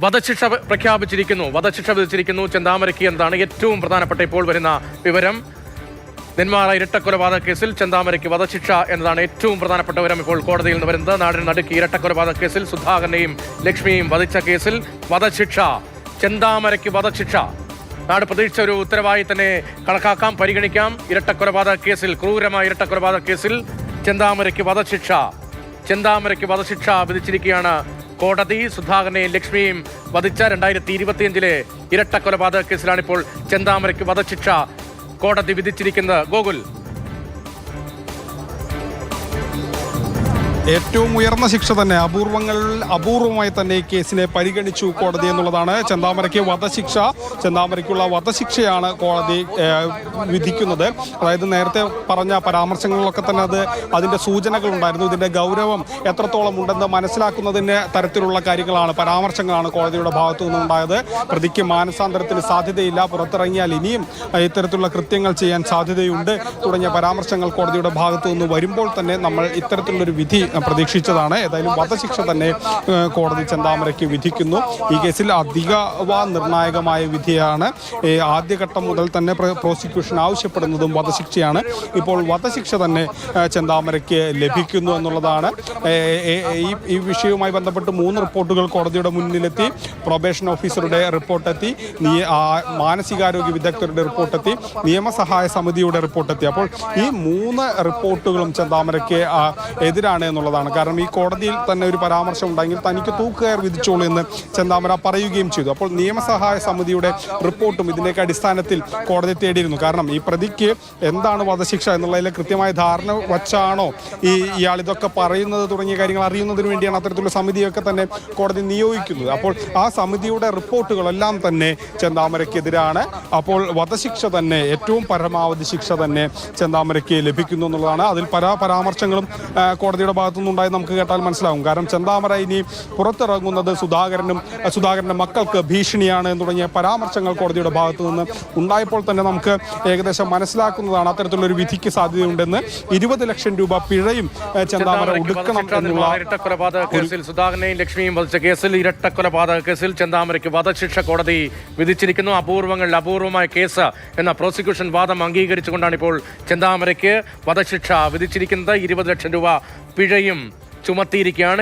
വധശിക്ഷ വിധിച്ചിരിക്കുന്നു ചെന്താമരയ്ക്ക് എന്നതാണ് ഏറ്റവും പ്രധാനപ്പെട്ട ഇപ്പോൾ വരുന്ന വിവരം. നെന്മാറ ഇരട്ടക്കൊലപാതക കേസിൽ ചെന്താമരയ്ക്ക് വധശിക്ഷ എന്നതാണ് ഏറ്റവും പ്രധാനപ്പെട്ട വിവരം ഇപ്പോൾ കോടതിയിൽ നിന്ന് വരുന്നത്. നാടിന് നടുക്കി ഇരട്ടക്കൊലപാതക കേസിൽ സുധാകരനെയും ലക്ഷ്മിയെയും വധിച്ച കേസിൽ വധശിക്ഷ, ചെന്താമരയ്ക്ക് വധശിക്ഷ. നാട് പ്രതീക്ഷിച്ച ഒരു ഉത്തരവായി തന്നെ കണക്കാക്കാം, പരിഗണിക്കാം. ഇരട്ടക്കൊലപാതക കേസിൽ, ക്രൂരമായ ഇരട്ടക്കൊലപാതക കേസിൽ ചെന്താമരയ്ക്ക് വധശിക്ഷ വിധിച്ചിരിക്കുകയാണ് കോടതി. സുധാകരനെയും ലക്ഷ്മിയെയും വധിച്ച 2025 ഇരട്ടക്കൊലപാതക കേസിലാണ് ഇപ്പോൾ ചെന്താമരയ്ക്ക് വധശിക്ഷ കോടതി വിധിച്ചിരിക്കുന്നത്. ഗോകുൽ, ഏറ്റവും ഉയർന്ന ശിക്ഷ തന്നെ, അപൂർവമായി തന്നെ ഈ കേസിനെ പരിഗണിച്ചു കോടതി എന്നുള്ളതാണ്. ചെന്താമരയ്ക്ക് വധശിക്ഷ, ചെന്താമരയ്ക്കുള്ള വധശിക്ഷയാണ് കോടതി വിധിക്കുന്നത്. അതായത് നേരത്തെ പറഞ്ഞ പരാമർശങ്ങളിലൊക്കെ തന്നെ അതിൻ്റെ സൂചനകൾ ഉണ്ടായിരുന്നു. ഇതിൻ്റെ ഗൗരവം എത്രത്തോളം ഉണ്ടെന്ന് മനസ്സിലാക്കുന്നതിന് തരത്തിലുള്ള കാര്യങ്ങളാണ്, പരാമർശങ്ങളാണ് കോടതിയുടെ ഭാഗത്തു നിന്നുണ്ടായത്. പ്രതിക്ക് മാനസാന്തരത്തിന് സാധ്യതയില്ല, പുറത്തിറങ്ങിയാൽ ഇനിയും ഇത്തരത്തിലുള്ള കൃത്യങ്ങൾ ചെയ്യാൻ സാധ്യതയുണ്ട് തുടങ്ങിയ പരാമർശങ്ങൾ കോടതിയുടെ ഭാഗത്തു നിന്ന് വരുമ്പോൾ തന്നെ നമ്മൾ ഇത്തരത്തിലുള്ളൊരു വിധി പ്രതീക്ഷിച്ചതാണ്. ഏതായാലും വധശിക്ഷ തന്നെ കോടതി ചെന്താമരയ്ക്ക് വിധിക്കുന്നു. ഈ കേസിൽ നിർണായകമായ വിധിയാണ്. ആദ്യഘട്ടം മുതൽ തന്നെ പ്രോസിക്യൂഷൻ ആവശ്യപ്പെടുന്നതും വധശിക്ഷയാണ്. ഇപ്പോൾ വധശിക്ഷ തന്നെ ചെന്താമരയ്ക്ക് ലഭിക്കുന്നു എന്നുള്ളതാണ്. ഈ വിഷയവുമായി ബന്ധപ്പെട്ട് 3 റിപ്പോർട്ടുകൾ കോടതിയുടെ മുന്നിലെത്തി. പ്രൊബേഷൻ ഓഫീസറുടെ റിപ്പോർട്ടെത്തി, മാനസികാരോഗ്യ വിദഗ്ധരുടെ റിപ്പോർട്ടെത്തി, നിയമസഹായ സമിതിയുടെ റിപ്പോർട്ടെത്തി. അപ്പോൾ ഈ 3 റിപ്പോർട്ടുകളും ചെന്താമരയ്ക്ക് എതിരാണ് എന്നുള്ളതാണ്. കാരണം ഈ കോടതിയിൽ തന്നെ ഒരു പരാമർശം ഉണ്ടെങ്കിൽ തനിക്ക് തൂക്കുകയർ വിധിച്ചോളൂ എന്ന് ചെന്താമര പറയുകയും ചെയ്തു. അപ്പോൾ നിയമസഹായ സമിതിയുടെ റിപ്പോർട്ടും ഇതിൻ്റെയൊക്കെ അടിസ്ഥാനത്തിൽ കോടതി തേടിയിരുന്നു. കാരണം ഈ പ്രതിക്ക് എന്താണ് വധശിക്ഷ എന്നുള്ളതിൽ കൃത്യമായ ധാരണ വച്ചാണോ ഇയാൾ ഇതൊക്കെ പറയുന്നത് തുടങ്ങിയ കാര്യങ്ങൾ അറിയുന്നതിന് വേണ്ടിയാണ് അത്തരത്തിലുള്ള സമിതിയൊക്കെ തന്നെ കോടതി നിയോഗിക്കുന്നത്. അപ്പോൾ ആ സമിതിയുടെ റിപ്പോർട്ടുകളെല്ലാം തന്നെ ചെന്താമരയ്ക്കെതിരാണ്. അപ്പോൾ വധശിക്ഷ തന്നെ, ഏറ്റവും പരമാവധി ശിക്ഷ തന്നെ ചെന്താമരയ്ക്ക് ലഭിക്കുന്നു എന്നുള്ളതാണ്. അതിൽ പല പരാമർശങ്ങളും കോടതിയുടെ ഭാഗത്തുനിന്നുണ്ടായി നമുക്ക് കേട്ടാൽ മനസ്സിലാവും. കാരണം ചെന്താമര ഇനി പുറത്തിറങ്ങുന്നത് സുധാകരന്റെ മക്കൾക്ക് ഭീഷണിയാണ് തുടങ്ങിയ പരാമർശങ്ങൾ കോടതിയുടെ ഭാഗത്തു നിന്ന് ഉണ്ടായപ്പോൾ തന്നെ നമുക്ക് ഏകദേശം മനസ്സിലാക്കുന്നതാണ് അത്തരത്തിലുള്ളൊരു വിധിക്ക് സാധ്യതയുണ്ടെന്ന്. 20 ലക്ഷം രൂപ പിഴയും ചെന്താമര ഒടുക്കണം എന്നുള്ള ഇരട്ടക്കൊലപാതക കേസിൽ സുധാകരനെയും ലക്ഷ്മിയും വധിച്ച കേസിൽ ഇരട്ടക്കൊലപാതക കേസിൽ ചെന്താമരയ്ക്ക് വധശിക്ഷ കോടതി വിധിച്ചിരിക്കുന്നു. അപൂർവമായ കേസ് എന്ന പ്രോസിക്യൂഷൻ വാദം അംഗീകരിച്ചുകൊണ്ടാണ് ഇപ്പോൾ ചെന്താമരയ്ക്ക് വധശിക്ഷ വിധിച്ചിരിക്കുന്നത്. 20 ലക്ഷം രൂപ പിഴയും ചുമത്തിയിരിക്കുകയാണ്.